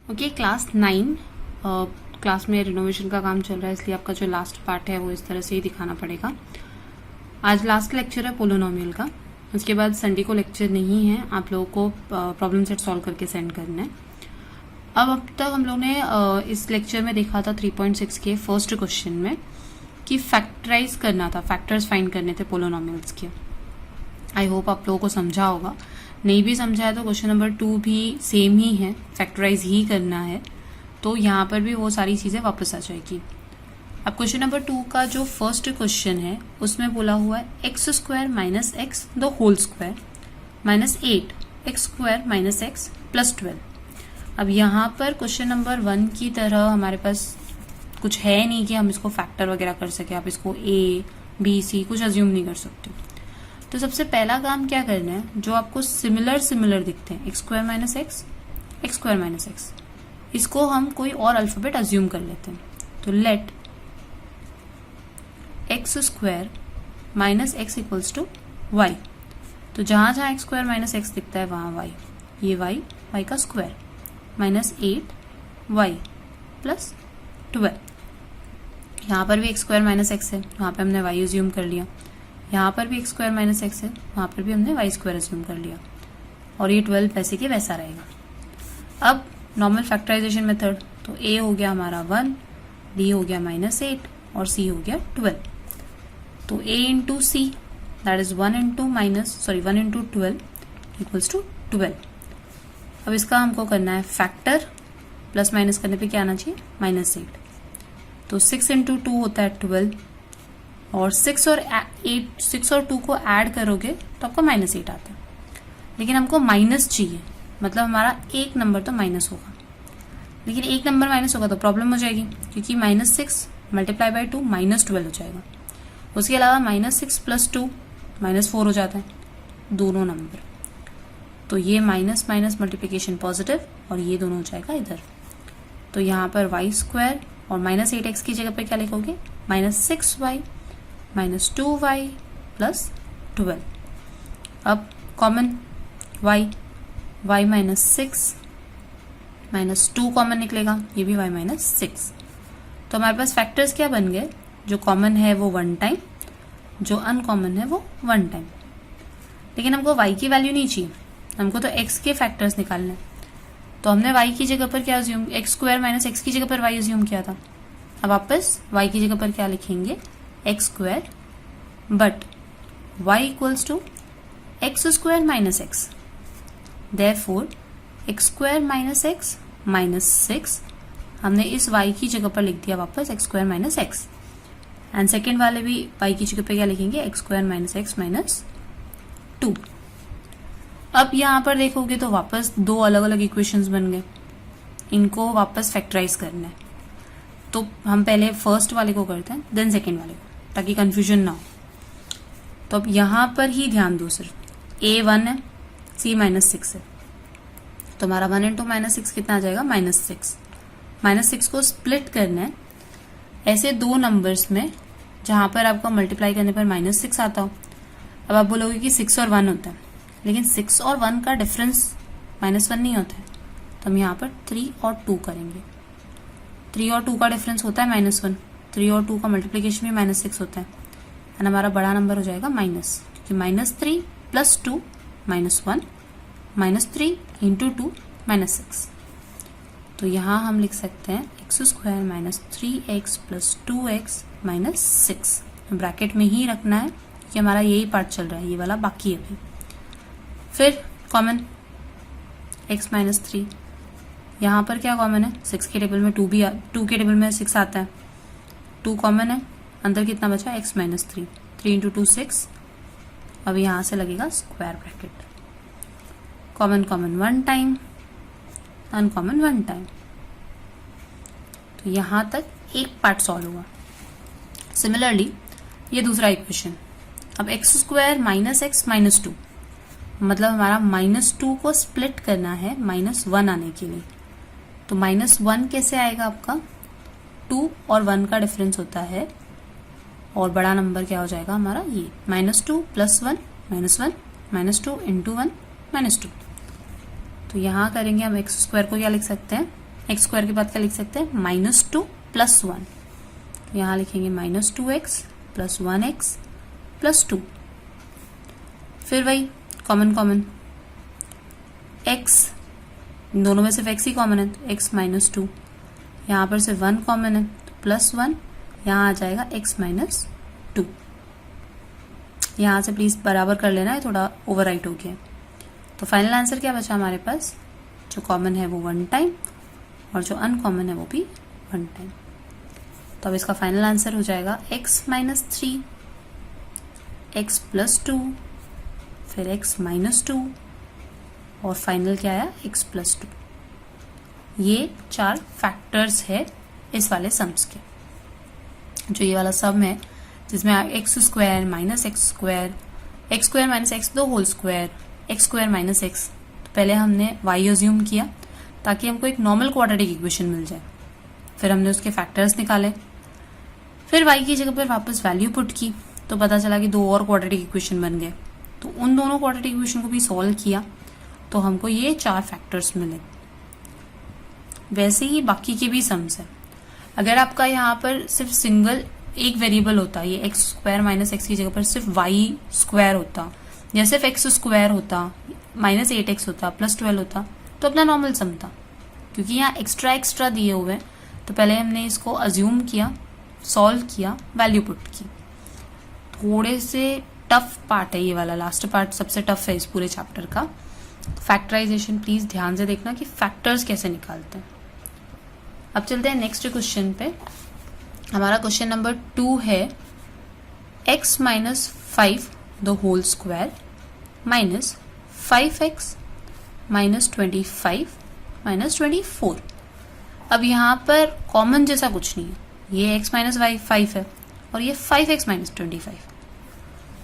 Okay, class 9 class में renovation का काम चल रहा है, इसलिए आपका जो लास्ट पार्ट है वो इस तरह से ही दिखाना पड़ेगा। आज लास्ट लेक्चर है पोलिनोमियल का, उसके बाद संडे को लेक्चर नहीं है। आप लोगों को प्रॉब्लम सेट सॉल्व करके सेंड करना है। अब तक हम लोग ने इस लेक्चर में देखा था 3.6 के फर्स्ट क्वेश्चन में कि फैक्टराइज करना था, फैक्टर्स फाइंड करने थे पोलिनोमियल्स के। आई होप आप लोगों को समझा होगा। नहीं भी समझा है तो क्वेश्चन नंबर 2 भी सेम ही है, फैक्टराइज ही करना है, तो यहाँ पर भी वो सारी चीजें वापस आ जाएगी। अब क्वेश्चन नंबर 2 का जो फर्स्ट क्वेश्चन है उसमें बोला हुआ है x square minus x the whole square minus 8 x square minus x plus 12। अब यहाँ पर क्वेश्चन नंबर 1 की तरह हमारे पास कुछ है नहीं कि हम इसको फैक्टर वगैरह कर सके। आप इसको ए बी सी कुछ अज्यूम नहीं कर सकते। तो सबसे पहला काम क्या करना है, जो आपको सिमिलर दिखते हैं x square minus x square minus x, इसको हम कोई और अल्फाबेट अज्यूम कर लेते हैं। तो let x square minus x equals to y. तो जहां जहां एक्स स्क्वायर माइनस एक्स दिखता है वहां वाई, ये वाई का स्क्वायर माइनस 8 वाई प्लस 12। यहाँ पर भी एक्स स्क्वायर माइनस एक्स है, वहां पे हमने वाई अज्यूम कर लिया। यहाँ पर भी एक्स स्क्वायर माइनस एक्स है, वहां पर भी हमने वाई स्क्वायर अज्यूम कर लिया, और ये 12 वैसे के वैसा रहेगा। अब नॉर्मल फैक्टराइजेशन मेथड, तो ए हो गया हमारा 1, बी हो गया माइनस 8 और सी हो गया 12। तो A into C that is 1 into 12 equals to 12। अब इसका हमको करना है फैक्टर, प्लस माइनस करने पे क्या आना चाहिए, माइनस 8। तो 6 इंटू 2 होता है 12, और 6 और 2 को ऐड करोगे तो आपको माइनस 8 आता है। लेकिन हमको माइनस चाहिए, मतलब हमारा एक नंबर तो माइनस होगा। लेकिन एक नंबर माइनस होगा तो प्रॉब्लम हो जाएगी, क्योंकि माइनस 6 मल्टीप्लाई बाई 2 माइनस 12 हो जाएगा। उसके अलावा माइनस 6 प्लस 2 माइनस 4 हो जाता है, दोनों नंबर। तो ये माइनस माइनस मल्टीप्लीकेशन पॉजिटिव, और ये दोनों हो जाएगा इधर। तो यहाँ पर वाई स्क्वायर और माइनस 8x की जगह पे क्या लिखोगे, minus 6y minus 2y plus 12। अब common y minus 6 minus 2 common निकलेगा, ये भी y माइनस 6। तो हमारे पास फैक्टर्स क्या बन गए, जो कॉमन है वो 1 टाइम, जो अनकॉमन है वो 1 टाइम। लेकिन हमको y की वैल्यू नहीं चाहिए, हमको तो x के फैक्टर्स निकालने हैं। तो हमने y की जगह पर क्या assume, x square minus x की जगह पर y अज्यूम किया था। अब वापस y की जगह पर क्या लिखेंगे, x square, but y equals to x square minus x, therefore x square minus x minus 6। हमने इस y की जगह पर लिख दिया वापस x square minus x, and second वाले भी y की जगह पर क्या लिखेंगे, x square minus x minus 2। अब यहाँ पर देखोगे तो वापस दो अलग अलग इक्वेशंस बन गए, इनको वापस फैक्टराइज करना है। तो हम पहले फर्स्ट वाले को करते हैं, देन सेकेंड वाले को, ताकि कंफ्यूजन ना हो। तो अब यहाँ पर ही ध्यान दो, सिर्फ a 1 है, c माइनस 6 है, तो हमारा 1 इंटू माइनस 6 कितना आ जाएगा, माइनस 6। माइनस 6 को स्प्लिट करना है ऐसे दो नंबर्स में जहां पर आपको मल्टीप्लाई करने पर माइनस 6 आता हो। अब आप बोलोगे कि 6 और 1 होता है, लेकिन 6 और 1 का डिफरेंस माइनस 1 नहीं होता है, तो हम यहाँ पर 3 और 2 करेंगे। 3 और 2 का डिफरेंस होता है माइनस 1, 3 और 2 का मल्टीप्लीकेशन भी माइनस 6 होता है, एंड हमारा बड़ा नंबर हो जाएगा माइनस, क्योंकि minus 3 plus 2 minus 1 minus 3 into 2 minus 6। तो यहाँ हम लिख सकते हैं x square minus 3x plus 2x minus 6। Bracket में ही रखना है कि हमारा यही पार्ट चल रहा है, ये वाला बाकी है अभी। फिर कॉमन x माइनस 3, यहाँ पर क्या कॉमन है, 6 के टेबल में 2 के टेबल में 6 आता है, 2 कॉमन है, अंदर कितना बचा, x माइनस 3, 3 इंटू 2 6। अब यहाँ से लगेगा square bracket, common common 1 time, uncommon 1 time. तो यहाँ तक एक पार्ट सॉल्व हुआ। सिमिलरली ये दूसरा इक्वेशन, अब x square minus x minus 2, मतलब हमारा माइनस 2 को स्प्लिट करना है माइनस 1 आने के लिए। तो माइनस 1 कैसे आएगा, आपका 2 और 1 का डिफरेंस होता है, और बड़ा नंबर क्या हो जाएगा हमारा, ये minus 2 plus 1 minus 1 minus 2 into 1 minus 2। तो यहाँ करेंगे हम एक्स स्क्वायर को क्या लिख सकते हैं, एक्स स्क्वायर के बाद क्या लिख सकते हैं, -2 + 1, यहाँ लिखेंगे -2x + 1x + 2। फिर वही कॉमन x, दोनों में सिर्फ x ही कॉमन है तो x -2, यहाँ पर सिर्फ 1 कॉमन है तो +1, यहाँ आ जाएगा x -2। यहाँ से प्लीज बराबर कर लेना है, थोड़ा ओवरराइट हो गया। तो फाइनल आंसर क्या बचा हमारे पास, जो कॉमन है वो 1 टाइम और जो अनकॉमन है वो भी 1 टाइम। तो अब इसका फाइनल आंसर हो जाएगा x -3, x + 2, फिर x -2 और फाइनल क्या आया, x + 2। ये 4 फैक्टर्स है इस वाले सम्स के। जो ये वाला सम है जिसमें x² - x², x² - x the whole square, x² - x, तो पहले हमने y अज्यूम किया ताकि हमको एक नॉर्मल क्वाड्रेटिक इक्वेशन मिल जाए। फिर हमने उसके फैक्टर्स निकाले, फिर y की जगह पर वापस वैल्यू पुट की तो पता चला कि 2 और क्वाड्रेटिक इक्वेशन बन गए। तो उन दोनों क्वाड्रेटिक इक्वेशन को भी सॉल्व किया तो हमको ये 4 फैक्टर्स मिले। वैसे ही बाकी के भी सम्स है। अगर आपका यहाँ पर सिर्फ सिंगल एक वेरिएबल होता, ये x² - x की जगह पर सिर्फ y² होता, या सिर्फ x² होता, -8x होता, +12 होता, तो अपना नॉर्मल सम था। क्योंकि यहाँ एक्स्ट्रा दिए हुए हैं तो पहले हमने इसको अज्यूम किया, सॉल्व किया, वैल्यू पुट की। थोड़े से टफ पार्ट है ये वाला, लास्ट पार्ट सबसे टफ है इस पूरे चैप्टर का। फैक्टराइजेशन प्लीज ध्यान से देखना कि फैक्टर्स कैसे निकालते हैं। अब चलते हैं नेक्स्ट क्वेश्चन पे। हमारा क्वेश्चन नंबर 2 है x - 5 the whole square -5x -25 -24। अब यहाँ पर कॉमन जैसा कुछ नहीं है, ये x - 5 है और ये 5x - 25।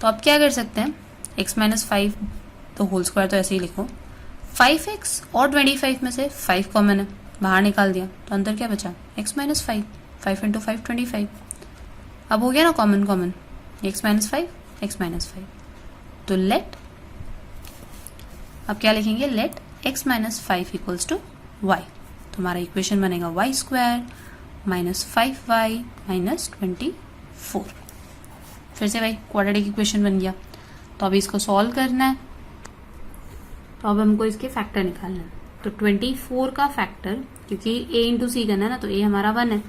तो आप क्या कर सकते हैं, x - 5 तो होल स्क्वायर तो ऐसे ही लिखो, 5x और 25 में से 5 कॉमन है, बाहर निकाल दिया तो अंदर क्या बचा, x - 5, 5 × 5 25। अब हो गया ना कॉमन x - 5 x - 5। तो लेट, अब क्या लिखेंगे, लेट x - 5 = y। तो हमारा इक्वेशन बनेगा y² - 5y - 24। फिर से भाई क्वाड्रेटिक इक्वेशन बन गया। तो अब इसको सॉल्व करना है, तो अब हमको इसके फैक्टर निकालना है। तो 24 का फैक्टर, क्योंकि a × c करना है ना, तो a हमारा 1 है,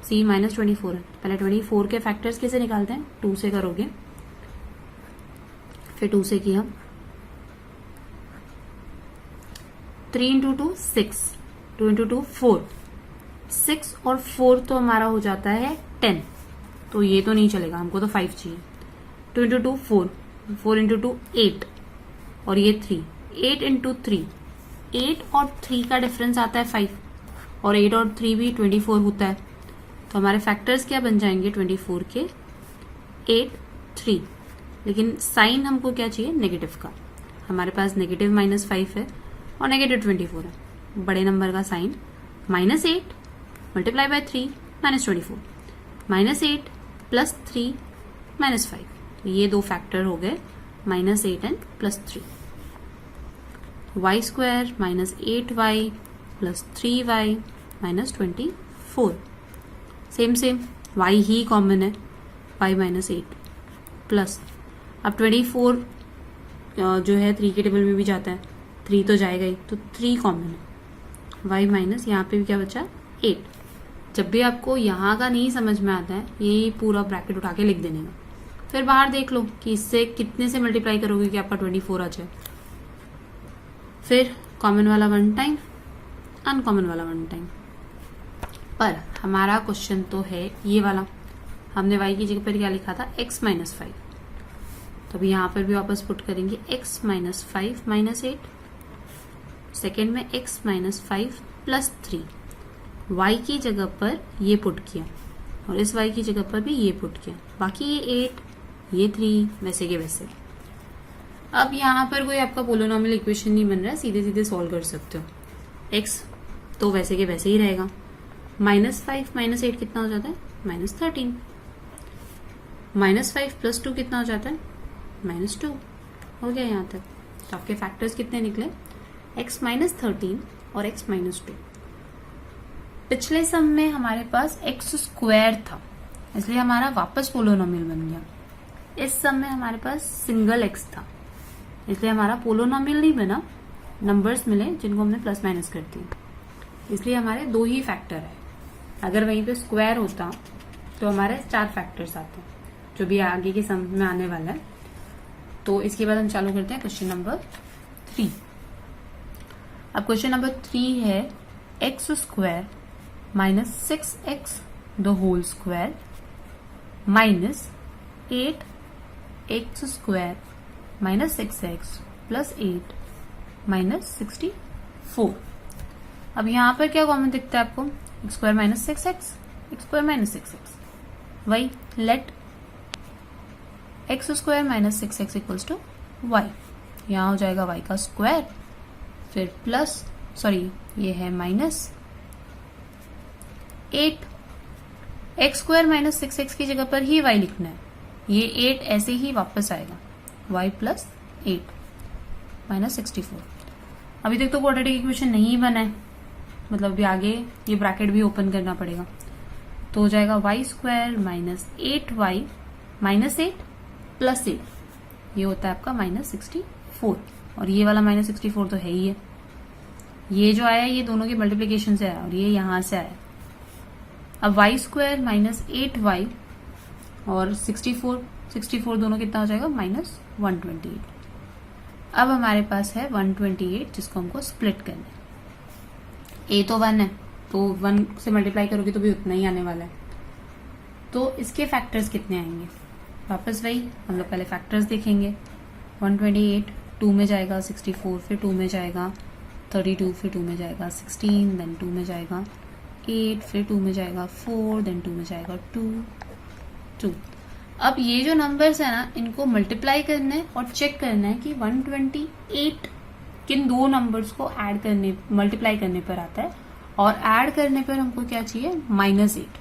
c - 24 है। पहले 24 के फैक्टर्स कैसे निकालते हैं, 2 से करोगे, फिर 2 से किया, 3 × 2 6, 2 × 2 4, 6 और 4 तो हमारा हो जाता है 10। तो ये तो नहीं चलेगा, हमको तो 5 चाहिए। 2 × 2 4, 4 × 2 8 और ये 3, 8 × 3, 8 और 3 का डिफरेंस आता है 5 और 8 और 3 भी 24 होता है। तो हमारे फैक्टर्स क्या बन जाएंगे 24 के, 8 3, लेकिन साइन हमको क्या चाहिए, नेगेटिव का। हमारे पास -5 है और -24 है। बड़े नंबर का साइन -8 × 3 -24, -8 + 3 -5। ये 2 फैक्टर हो गए, -8 and +3। y² - 8y + 3y - 24। Same y he common है, y - 8 प्लस, अब 24 जो है 3 के टेबल में भी जाता है, 3 तो जाएगा ही, तो 3 कॉमन है, y माइनस यहाँ पे भी क्या बचा 8। जब भी आपको यहाँ का नहीं समझ में आता है, ये पूरा ब्रैकेट उठा के लिख देने का, फिर बाहर देख लो कि इससे कितने से मल्टीप्लाई करोगे कि आपका 24 आ जाए। फिर कॉमन वाला 1 टाइम, अनकॉमन वाला 1 टाइम। पर हमारा क्वेश्चन तो है ये वाला, हमने y की जगह पर क्या लिखा था, x - 5। तो अभी यहाँ पर भी वापस पुट करेंगे x - 5 - 8, सेकेंड में x - 5 + 3, y की जगह पर ये पुट किया और इस y की जगह पर भी ये पुट किया, बाकी ये 8, ये 3, वैसे के वैसे। अब यहाँ पर कोई आपका पोलिनोमियल इक्वेशन नहीं बन रहा है, सीधे सीधे सॉल्व कर सकते हो। x तो वैसे के वैसे ही रहेगा, -5 - 8 कितना हो जाता है, -13, -5 + 2 कितना हो जाता है, -2। हो गया यहाँ तक। तो आपके फैक्टर्स कितने निकले, x - 13 और x - 2। पिछले सम में हमारे पास एक्स स्क्वायर था, इसलिए हमारा वापस पोलोनोमियल बन गया। इस सम में हमारे पास सिंगल एक्स था, इसलिए हमारा पोलोनोमियल नहीं बना, नंबर्स मिले जिनको हमने प्लस माइनस कर दिए, इसलिए हमारे 2 ही फैक्टर है। अगर वहीं पे स्क्वायर होता तो हमारे 4 फैक्टर्स आते, जो भी आगे के सम में आने वाला है। तो इसके बाद हम चालू करते हैं क्वेश्चन नंबर 3। अब क्वेश्चन नंबर 3 है x square minus 6x the whole square minus 8x square minus 6x plus 8 minus 64। अब यहां पर क्या कॉमन दिखता है आपको? X square minus 6x, x square minus 6x। वही let x square minus 6x equals to y. यहां हो जाएगा y का स्क्वायर, फिर प्लस ये है minus 8। X square minus 6x की जगह पर ही y लिखना है, ये 8 ऐसे ही वापस आएगा, y प्लस 8 माइनस 64। अभी तक तो क्वाड्रेटिक इक्वेशन नहीं बना है, मतलब अभी आगे ये ब्रैकेट भी ओपन करना पड़ेगा। तो हो जाएगा y square minus 8y minus 8 plus 8, ये होता है आपका माइनस 64। और ये वाला माइनस 64 तो है ही है, ये जो आया ये दोनों के मल्टीप्लीकेशन से आया और ये यहां से आया। अब वाई स्क्वायर माइनस 8y और 64 दोनों कितना हो जाएगा? माइनस 128। अब हमारे पास है 128, जिसको हमको स्प्लिट करना है। ए तो 1 है, तो 1 से मल्टीप्लाई करोगे तो भी उतना ही आने वाला है। तो इसके फैक्टर्स कितने आएंगे? वापस वही हम लोग पहले फैक्टर्स देखेंगे। 128 2 में जाएगा, 64 फिर 2 में जाएगा, 32 फिर 2 में जाएगा, 16 देन 2 में जाएगा, 8 फिर 2 में जाएगा, 4 देन 2 में जाएगा, 2। अब ये जो नंबर्स है ना, इनको मल्टीप्लाई करना है और चेक करना है कि 128 किन 2 नंबर्स को ऐड करने मल्टीप्लाई करने पर आता है, और ऐड करने पर हमको क्या चाहिए? -8।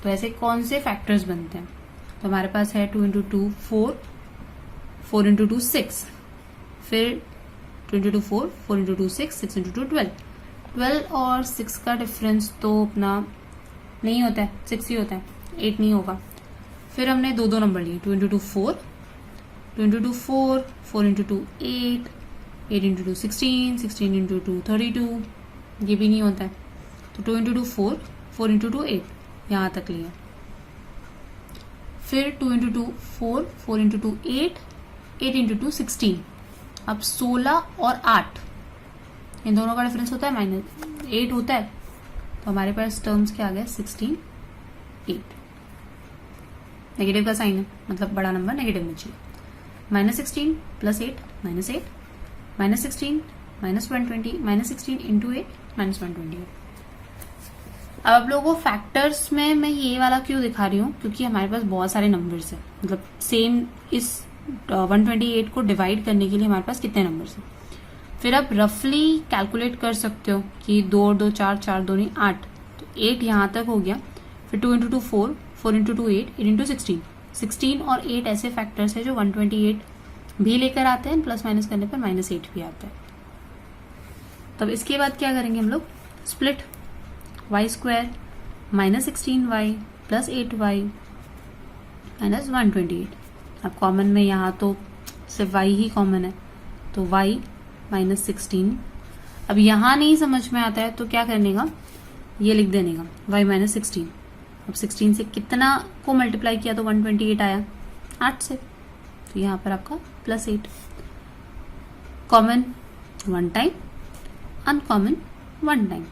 तो ऐसे कौन से फैक्टर्स बनते हैं? तो हमारे पास है 2 इंटू 2 4, 4 इंटू 2 6, फिर 2 इंटू 2 4, 4 इंटू 2 6, 6 इंटू 2 12। 12 और 6 का डिफरेंस तो अपना नहीं होता है, 6 ही होता है, 8 नहीं होगा। फिर हमने 2 नंबर लिए, 2 into 2 4, 2 into 2 4, 4 into 2 8, 8 into 2 16, 16 into 2 32, ये भी नहीं होता है। तो 2 इंटू 2 4, 4 इंटू 2 8, यहां तक लिया। फिर 2 इंटू 2 4, 4 इंटू 2 8, 8 इंटू 2 16। अब 16 और 8 इन दोनों का डिफरेंस होता है -8 होता है, तो हमारे पास टर्म्स क्या आ गया? 16 8। नेगेटिव का साइन है, मतलब बड़ा नंबर नेगेटिव में चाहिए। -16 प्लस 8 -8, -16 -120, -16 इंटू 8 -128। अब आप लोगों को फैक्टर्स में मैं ये वाला क्यों दिखा रही हूँ? क्योंकि हमारे पास बहुत सारे नंबर्स हैं, मतलब सेम इस 128 को डिवाइड करने के लिए हमारे पास कितने नंबर्स हैं। फिर आप रफली कैलकुलेट कर सकते हो कि 2 और 2 4, 4 2 नहीं 8, तो 8 यहाँ तक हो गया। फिर 2 इंटू 2 4, 4 इंटू 2 8, 8 इंटू 16। 16 और 8 ऐसे फैक्टर्स है जो 128 भी लेकर आते हैं, प्लस माइनस करने पर -8 भी आता है। तब इसके बाद क्या करेंगे हम लोग? Split y square -16y plus 8y minus 128। अब कॉमन में यहाँ तो सिर्फ y ही कॉमन है, तो y -16। अब यहाँ नहीं समझ में आता है तो क्या करने का? ये लिख देने का y -16। अब 16 से कितना को मल्टीप्लाई किया तो 128 आया? 8 से, तो यहाँ पर आपका +8। Common 1 time, uncommon 1 time.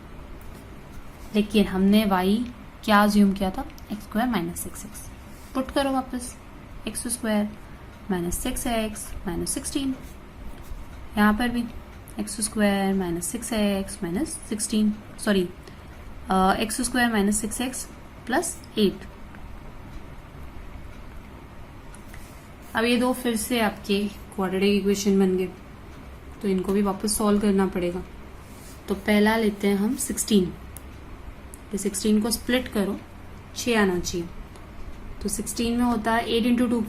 लेकिन हमने y क्या अज्यूम किया था? X square -6x। पुट करो वापस, एक्स स्क्वायर -6x -16। यहाँ पर भी x square -6x -16, x square -6x plus 8। अब ये दो फिर से आपके क्वाड्रेटिक इक्वेशन बन गए, तो इनको भी वापस सॉल्व करना पड़ेगा। तो पहला लेते हैं हम 16। ये 16 को स्प्लिट करो, 6 आना चाहिए। तो 16 में होता है 8 इंटू 2,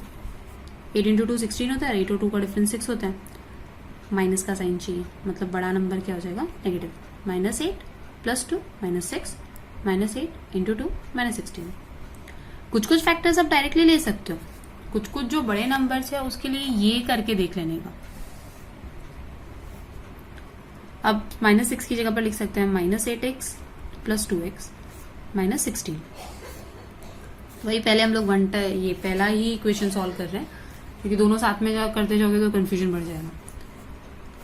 8 इंटू 2 16 होता है, 8 और 2 का डिफरेंस 6 होता है। माइनस का साइन चाहिए, मतलब बड़ा नंबर क्या हो जाएगा? नेगेटिव। -8 +2 -6 -8 इंटू 2 -16। कुछ फैक्टर्स आप डायरेक्टली ले सकते हो, कुछ जो बड़े नंबर्स है उसके लिए ये करके देख लेने का। अब -6 की जगह पर लिख सकते हैं -8x + 2x -16। वही पहले हम लोग ये पहला ही इक्वेशन सॉल्व कर रहे हैं, क्योंकि दोनों साथ में करते जाओगे तो कंफ्यूजन बढ़ जाएगा।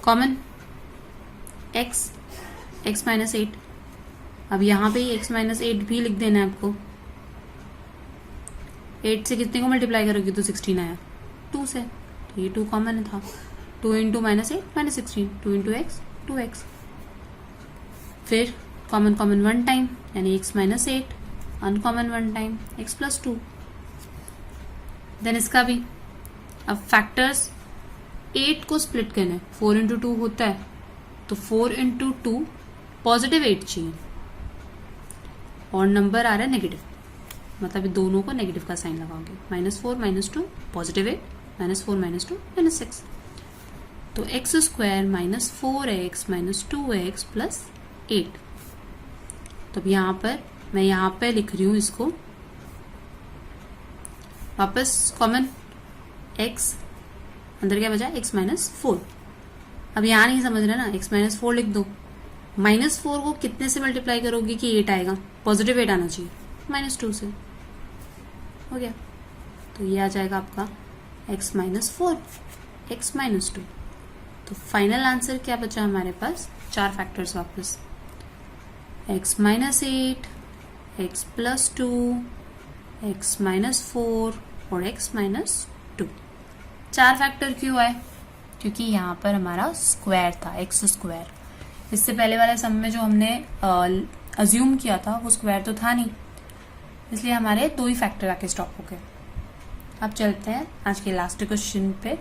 कॉमन x -8, अब यहाँ पे ही x -8 भी लिख देना है आपको। 8 से कितने को मल्टीप्लाई करोगे तो 16 आया, 2 से, तो ये 2 कॉमन था। 2 इंटू -8 -16, 2 इंटू x 2x। फिर कॉमन 1 टाइम यानी x -8, uncommon 1 time x + 2। Then इसका भी अब फैक्टर्स 8 को स्प्लिट करना है, 4 इंटू 2 होता है, तो 4 इंटू 2 पॉजिटिव 8 चाहिए और नंबर आ रहा है नेगेटिव, मतलब दोनों को नेगेटिव का साइन लगाओगे। -4 -2 +8, -4 -2 -6, तो x² -4x -2x + 8। तो अब यहाँ पर मैं यहाँ पे लिख रही हूँ इसको वापस कॉमन, x अंदर क्या बचा, x -4। अब यहाँ नहीं समझ रहे ना, x -4 लिख दो। -4 को कितने से मल्टीप्लाई करोगे कि 8 आएगा, पॉजिटिव 8 आना चाहिए, -2 से हो गया। तो ये आ जाएगा आपका x -4 x -2। तो फाइनल आंसर क्या बचा हमारे पास, 4 फैक्टर्स वापस, x -8 x + 2 x -4 और x -2। 4 फैक्टर क्यों आए, क्योंकि यहाँ पर हमारा स्क्वायर था, x²। इससे पहले वाले सम में जो हमने अज्यूम किया था वो स्क्वायर तो था नहीं, इसलिए हमारे 2 ही फैक्टर आके स्टॉप हो गए। अब चलते हैं आज के लास्ट क्वेश्चन पे।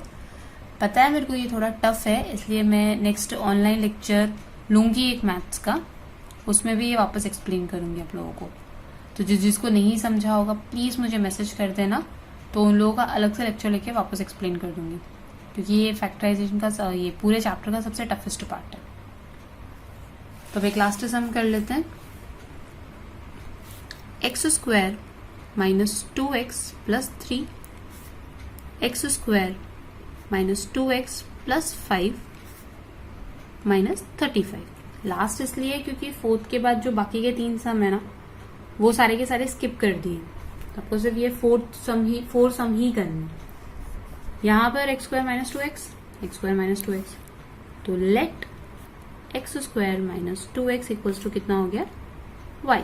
पता है मेरे को ये थोड़ा टफ है, इसलिए मैं नेक्स्ट ऑनलाइन लेक्चर लूंगी एक मैथ्स का, उसमें भी ये वापस एक्सप्लेन करूंगी आप लोगों को। तो जिसको नहीं समझा होगा प्लीज़ मुझे मैसेज कर देना, तो उन लोगों का अलग से लेक्चर लेके वापस एक्सप्लेन कर दूंगी, क्योंकि ये फैक्टराइजेशन का ये पूरे चैप्टर का सबसे टफेस्ट पार्ट है। तो अब एक लास्ट सम कर लेते हैं। x² -2x + 3 x² -2x + 5 -35। Last इसलिए क्योंकि 4th के बाद जो बाकी के 3 सम है ना, वो सारे के सारे स्किप कर दिए, तो आपको सिर्फ ये 4 सम ही करने। यहाँ पर x² -2x, तो लेट x² -2x = कितना हो गया, y।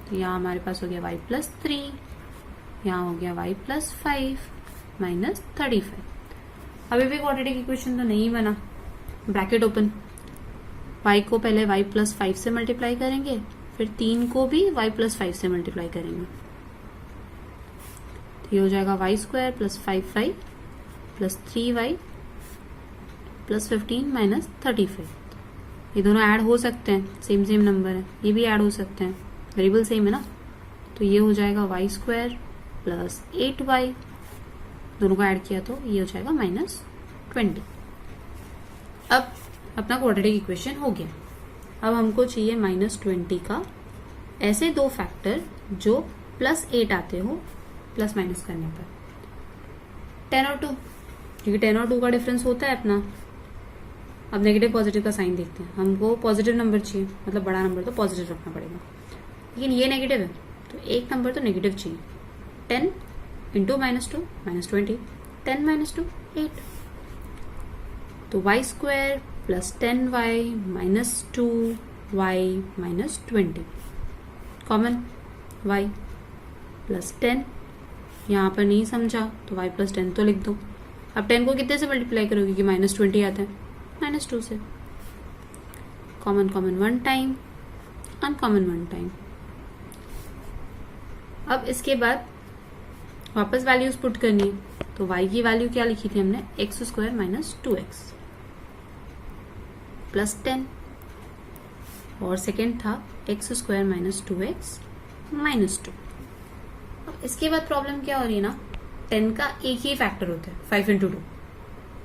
तो यहाँ हमारे पास हो गया y + 3, यहाँ हो गया y + 5 -35। अभी भी क्वाड्रेटिक इक्वेशन तो नहीं बना, ब्रैकेट ओपन, y को पहले y + 5 से मल्टीप्लाई करेंगे, फिर 3 को भी y + 5 से मल्टीप्लाई करेंगे, तो ये हो जाएगा y² + 5y + 3y + 15 -35। ये दोनों ऐड हो सकते हैं, सेम नंबर है, ये भी ऐड हो सकते हैं, वेरिएबल सेम है ना, तो ये हो जाएगा y² + 8y, दोनों को ऐड किया तो ये हो जाएगा -20। अब अपना क्वाड्रेटिक इक्वेशन हो गया। अब हमको चाहिए -20 का ऐसे 2 फैक्टर जो +8 आते हो प्लस माइनस करने पर, 10 और 2, क्योंकि 10 और 2 का डिफरेंस होता है अपना। अब नेगेटिव पॉजिटिव का साइन देखते हैं, हमको पॉजिटिव नंबर चाहिए, मतलब बड़ा नंबर तो पॉजिटिव रखना पड़ेगा, लेकिन ये नेगेटिव है तो एक नंबर तो नेगेटिव चाहिए। 10 इंटू -2 -20, 10 - 2 8, तो y² + 10y - 2y - 20, common y + 10, यहाँ पर नहीं समझा तो y + 10 तो लिख दो। अब 10 को कितने से मल्टीप्लाई करोगे कि -20 आता है, -2 से, कॉमन 1 टाइम, अनकॉमन 1 टाइम। अब इसके बाद वापस वैल्यूज पुट करनी है, तो y की वैल्यू क्या लिखी थी हमने, x² - 2x + 10, और सेकेंड था x² - 2x - 2। अब इसके बाद प्रॉब्लम क्या हो रही है ना, 10 का एक ही फैक्टर होता है 5 × 2,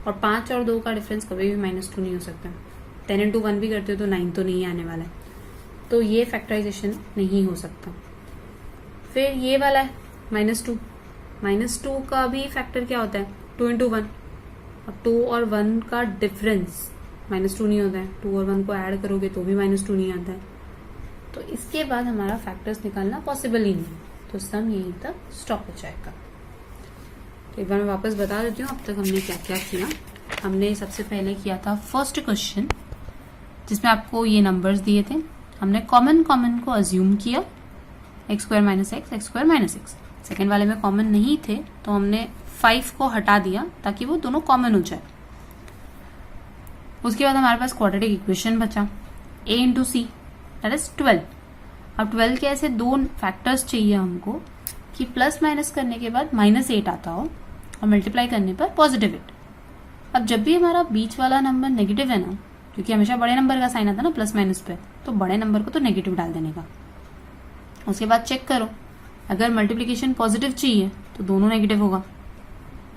और 5 और 2 का डिफरेंस कभी भी -2 नहीं हो सकता। 10 × 1 भी करते हो तो 9 तो नहीं आने वाला है, तो ये फैक्टराइजेशन नहीं हो सकता। फिर ये वाला है -2, -2 का भी फैक्टर क्या होता है 2 × 1। अब 2 और 1 का डिफरेंस -2 नहीं होता है, 2 और 1 को ऐड करोगे तो भी -2 नहीं आता है। तो इसके बाद हमारा फैक्टर्स निकालना पॉसिबल ही नहीं, तो सम यहीं तक स्टॉप हो जाएगा। तो एक बार मैं वापस बता देती हूँ अब तक हमने क्या क्या किया। हमने सबसे पहले किया था फर्स्ट क्वेश्चन जिसमें आपको ये नंबर्स दिए थे, हमने कॉमन को अज्यूम किया x² - x, x² - x। Second वाले में कॉमन नहीं थे तो हमने 5 को हटा दिया ताकि वो दोनों कॉमन हो जाए। उसके बाद हमारे पास क्वाड्रेटिक इक्वेशन बचा a × c दैट इज 12। अब 12 के ऐसे दो फैक्टर्स चाहिए हमको कि प्लस माइनस करने के बाद -8 आता हो और मल्टीप्लाई करने पर +8। अब जब भी हमारा बीच वाला नंबर नेगेटिव है ना, क्योंकि हमेशा बड़े नंबर का साइन आता है ना प्लस माइनस पे, तो बड़े नंबर को तो नेगेटिव डाल देने का। उसके बाद चेक करो, अगर मल्टीप्लीकेशन पॉजिटिव चाहिए तो दोनों नेगेटिव होगा,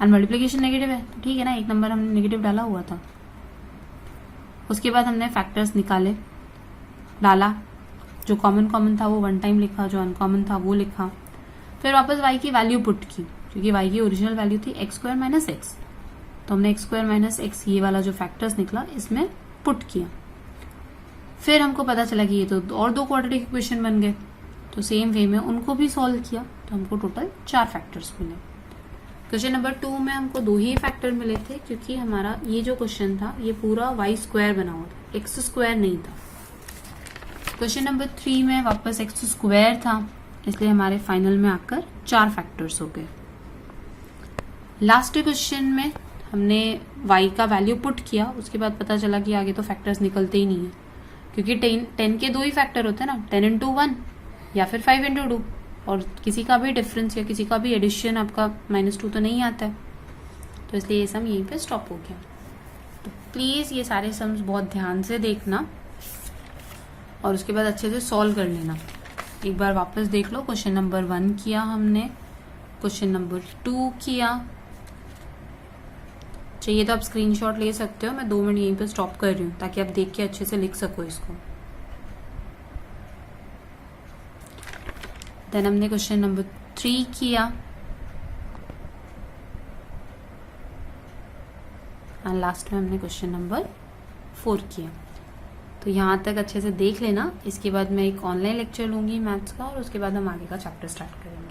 और मल्टीप्लीकेशन नेगेटिव है तो ठीक है ना, एक नंबर हमने नेगेटिव डाला हुआ था। उसके बाद हमने फैक्टर्स निकाले, डाला, जो कॉमन था वो 1 टाइम लिखा, जो अनकॉमन था वो लिखा। फिर वापस y की वैल्यू पुट की, क्योंकि y की ओरिजिनल वैल्यू थी x² - x, तो हमने x² - x ये वाला जो फैक्टर्स निकला इसमें पुट किया। फिर हमको पता चला कि ये तो और 2 क्वाड्रेटिक इक्वेशन बन गए, तो सेम वे में उनको भी सॉल्व किया तो हमको टोटल 4 फैक्टर्स मिले। क्वेश्चन नंबर 2 में हमको 2 ही फैक्टर मिले थे, क्योंकि हमारा ये जो क्वेश्चन था ये पूरा y² बना हुआ था, x² नहीं था। क्वेश्चन नंबर 3 में वापस x² था, इसलिए हमारे फाइनल में आकर 4 फैक्टर्स हो गए। लास्ट क्वेश्चन में हमने y का वैल्यू पुट किया, उसके बाद पता चला कि आगे तो फैक्टर्स निकलते ही नहीं है, क्योंकि 10 के 2 ही फैक्टर होते हैं ना, 10 × 1 या फिर 5 × 2, और किसी का भी डिफरेंस या किसी का भी एडिशन आपका -2 तो नहीं आता है, तो इसलिए ये सम यहीं पे स्टॉप हो गया। तो प्लीज़ ये सारे सम्स बहुत ध्यान से देखना और उसके बाद अच्छे से सॉल्व कर लेना। एक बार वापस देख लो, क्वेश्चन नंबर 1 किया हमने, क्वेश्चन नंबर 2 किया। चाहिए तो आप स्क्रीनशॉट ले सकते हो, मैं 2 मिनट यहीं पे स्टॉप कर रही हूँ ताकि आप देख के अच्छे से लिख सको इसको। देन हमने क्वेश्चन नंबर 3 किया, और लास्ट में हमने क्वेश्चन नंबर 4 किया। तो यहाँ तक अच्छे से देख लेना, इसके बाद मैं एक ऑनलाइन लेक्चर लूंगी मैथ्स का, और उसके बाद हम आगे का चैप्टर स्टार्ट करेंगे।